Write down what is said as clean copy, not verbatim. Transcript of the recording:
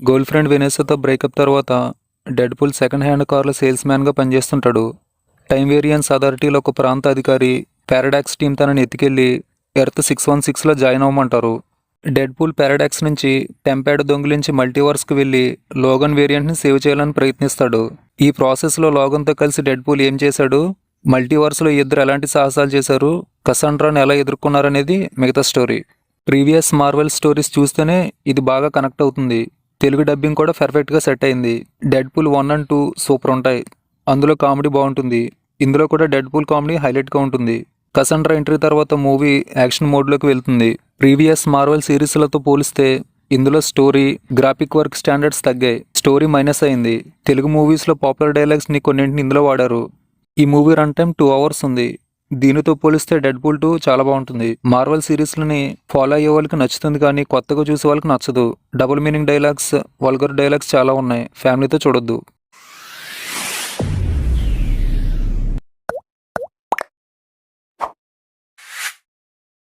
Girl friend వెనెసాతో breakup తర్వాత Deadpool second hand కార్ల sales మ్యాన్గా పనిచేస్తుంటాడు. Time variance అథారిటీలో ఒక ప్రాంత అధికారి పారాడాక్స్ టీం తనని ఎత్తుకెళ్లి ఎర్త్ 616లో జాయిన్ అవ్వమంటారు. డెడ్పూల్ పారాడాక్స్ నుంచి టెంపాడ్ దొంగిలించి మల్టీవర్స్కి వెళ్ళి లోగన్ వేరియంట్ని సేవ్ చేయాలని ప్రయత్నిస్తాడు. ఈ ప్రాసెస్లో లోగన్తో కలిసి డెడ్పూల్ ఏం చేశాడు, మల్టీవర్స్లో ఇద్దరు ఎలాంటి సాహసాలు చేశారు, కసాండ్రాని ఎలా ఎదుర్కొన్నారనేది మిగతా స్టోరీ. ప్రీవియస్ మార్వెల్ స్టోరీస్ చూస్తేనే ఇది బాగా కనెక్ట్ అవుతుంది. తెలుగు డబ్బింగ్ కూడా పర్ఫెక్ట్గా సెట్ అయింది. డెడ్పూల్ 1 and 2 సూపర్ ఉంటాయి. అందులో కామెడీ బాగుంటుంది. ఇందులో కూడా డెడ్పూల్ కామెడీ హైలైట్గా ఉంటుంది. కసాండ్రా ఎంట్రీ తర్వాత మూవీ యాక్షన్ మోడ్లోకి వెళ్తుంది. ప్రీవియస్ మార్వెల్ సిరీస్లతో పోలిస్తే ఇందులో స్టోరీ, గ్రాఫిక్ వర్క్ స్టాండర్డ్స్ తగ్గాయి. స్టోరీ మైనస్ అయింది. తెలుగు మూవీస్లో పాపులర్ డైలాగ్స్ని కొన్నింటిని ఇందులో వాడారు. ఈ మూవీ రన్ టైం 2 hours ఉంది. దీనితో పోలిస్తే డెడ్పూల్ 2 చాలా బాగుంటుంది. మార్వెల్ సిరీస్లని ఫాలో అయ్యే వాళ్ళకి నచ్చుతుంది, కానీ కొత్తగా చూసే వాళ్ళకి నచ్చదు. Double meaning dialogues, vulgar dialogues చాలా ఉన్నాయి. ఫ్యామిలీతో చూడొద్దు.